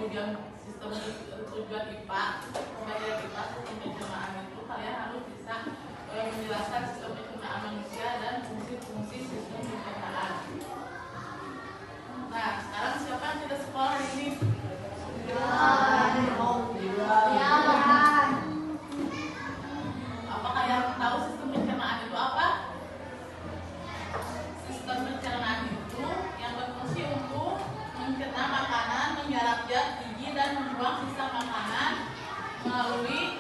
tujuan IPA, pembelajaran IPA sistem pencernaan itu kalian harus bisa menjelaskan sistem pencernaan manusia dan fungsi-fungsi sistem pencernaan. Nah, sekarang siapa yang tidak sekolah ini? Apakah yang tahu sistem pencernaan itu apa? Sistem pencernaan itu yang berfungsi untuk mencerna makanan, menggarap zat gizi dan membuang sisa makanan melalui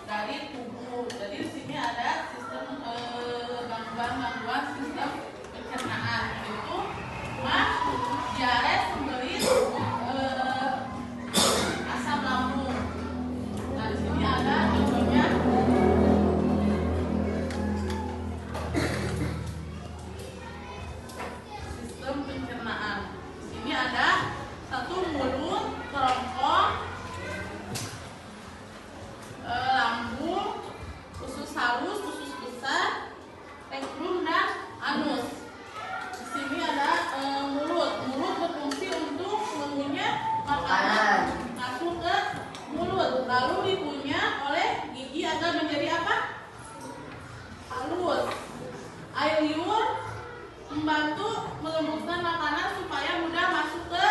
dari tubuh. Jadi di sini ada sistem gangguan sistem pencernaan itu diare, sembelit, asam lambung. Nah di sini ada contohnya. Sistem pencernaan. Di sini ada satu mulut, kerongkong, lambung, usus halus, usus besar, rektum dan anus. Di sini ada mulut. Mulut berfungsi untuk mengunyah makanan masuk ke mulut, lalu dikunyah oleh gigi agar menjadi apa? Halus. Air liur membantu melembutkan makanan supaya mudah masuk ke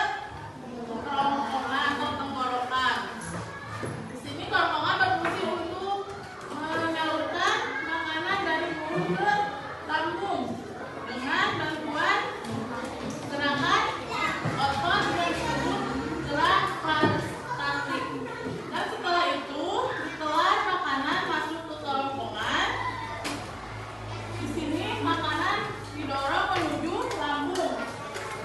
kerongkongan atau tenggorokan. Di sini kerongkongan berfungsi untuk menyalurkan makanan dari mulut ke lambung dengan bantuan gerakan otot yang disebut gerak peristaltik. Dan setelah itu, setelah makanan masuk ke kerongkongan, di sini makanan didorong menuju lambung.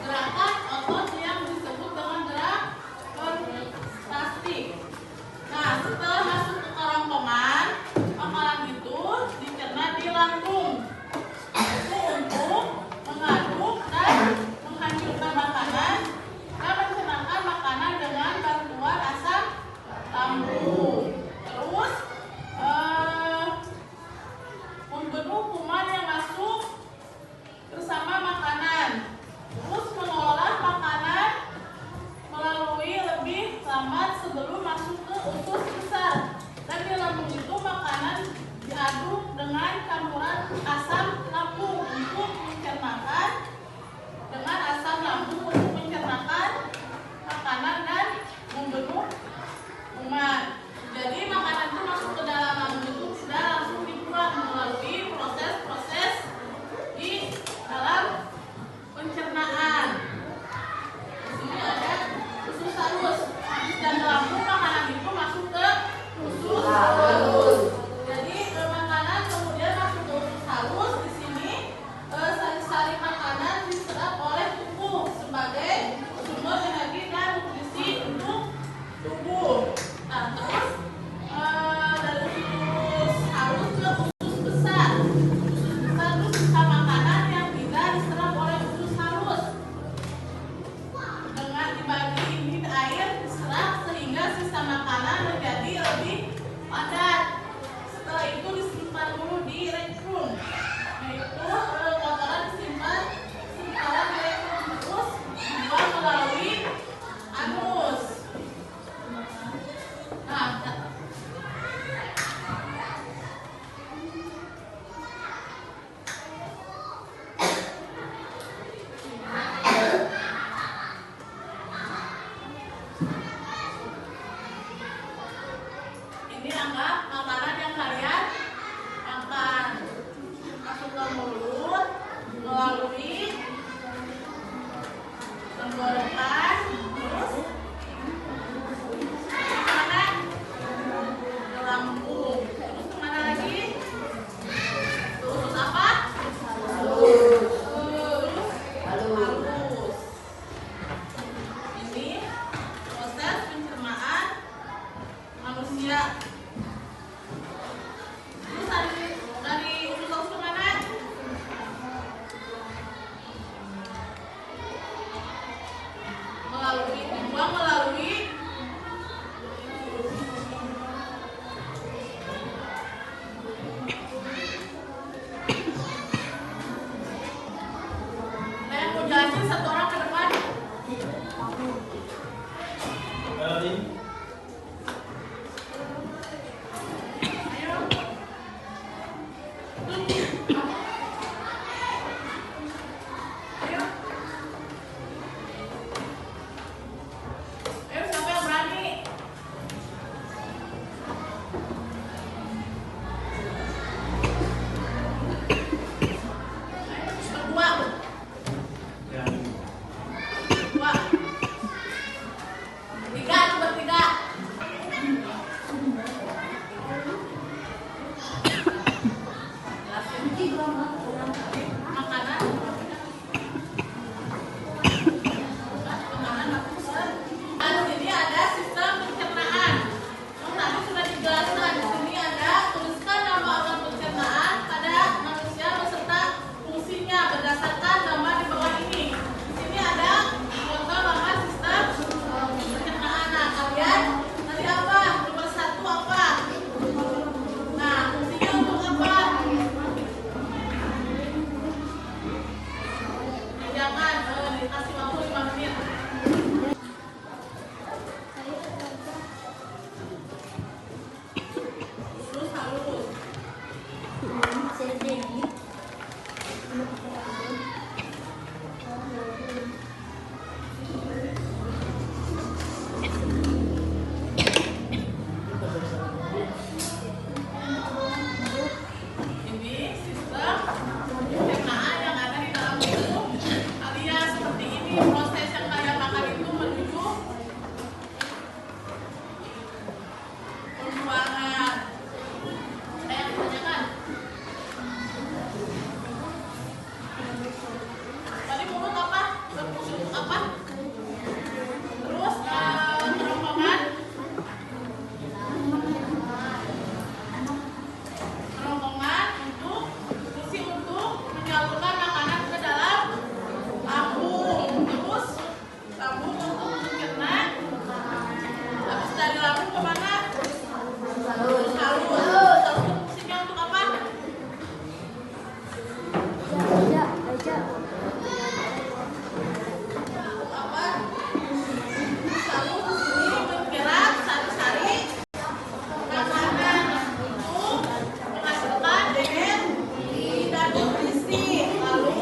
Gerakan otot yang disebut dengan gerak peristaltik. Nah, setelah masuk ke kerongkongan, makanan itu dicerna di lambung. Itu untuk mengaduk dan menghancurkan makanan dan mencernakan makanan dengan bantuan asam lambung. Terus membunuh kuman yang masuk bersama makanan. Terus mengolah makanan melalui lebih lambat sebelum masuk ke usus besar. Dan di lambung itu makanan diaduk dengan campuran asam lambung untuk mencernakan dengan asam lambung untuk mencernakan makanan dan membunuh kuman. Jadi makanan itu masuk ke dalam lambung itu tidak langsung dibuang melalui proses-proses di dalam pencernaan. Di sini ada usus halus. Habis dari lambung makanan itu masuk ke usus halus. Jadi makanan kemudian masuk ke usus halus. Di sini sari-sari makanan diserap oleh tubuh sebagai sumber energi dan nutrisi untuk tubuh. Nah terus dari usus halus ke usus besar. Usus besar itu sisa makanan yang tidak diserap oleh usus halus. Dengan dibagi ini air diserap sehingga sisa makanan menjadi lebih padat. Setelah itu disimpan dulu di rektum. Yaitu kotoran disimpan sementara di rektum, terus dibuang melalui anus. Nah, ini anggap makanan yang kalian makan masuk ke mulut melalui tenggorokan, terus kemana? Ke lambung. Terus kemana lagi? Ke usus apa? Halus. Ini proses pencernaan manusia. Terus dari usus halus kemana? Dibuang melalui nah, yang mau jelasin satu orang ke depan. siapa yang berani? Kedua. Tiga, bertiga. Makanan. Di sini ada sistem pencernaan. Tadi sudah dijelaskan. Di sini ada tuliskan nama organ pencernaan pada manusia beserta fungsinya berdasarkan gambar di bawah ini. Di sini ada contoh gambar sistem pencernaan. Nah, kalian tadi apa? Nomor 1 apa? Nah, fungsinya untuk apa? Jangan dikasih waktu 5 menit. Lurus, halus. Ini sistem pencernaan yang ada di dalam tubuh kalian. Seperti ini proses yang kalian makan itu menuju pembuangan. Ada yang ditanyakan? Tadi mulut apa? Berfungsi untuk apa? Terus kerongkongan. Kerongkongan untuk fungsi untuk menyalurkan makanan ke dalam lambung. Terus lambung untuk mencerna. Habis dari lambung ke mana? Halus. Halus fungsinya untuk apa? Untuk apa? Lalu ini bergerak sari-sari makanan untuk menghasilkan energi dan nutrisi. Lalu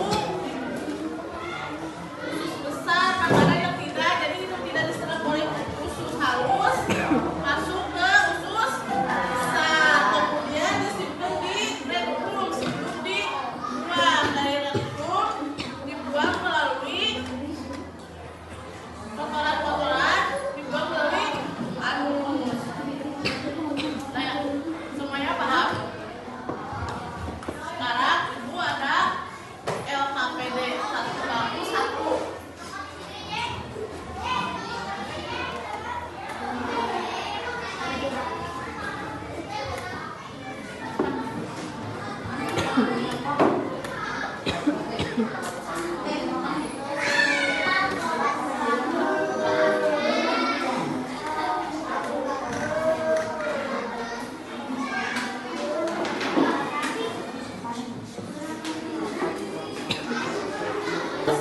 usus besar makanan yang tidak, jadi itu tidak diserap oleh usus halus masuk ke usus besar, kemudian disimpan di rektum sebelum dibuang. Dari rektum dibuang melalui kotoran-kotoran, dibuang melalui anus. Nah, semuanya paham? Sekarang ibu ada LKPD 1 bangku 1.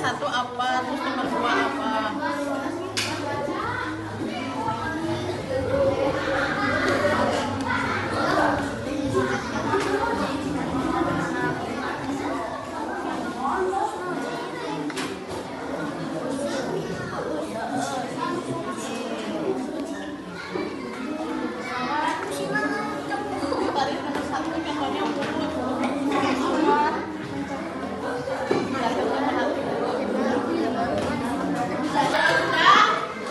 Satu apa, terus nomor 2 apa? Tadi nomor 1 contohnya mulut.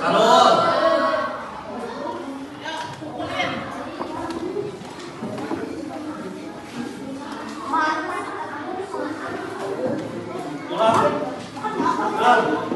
Halus. Ya, pukulin. Ulang. Ulang.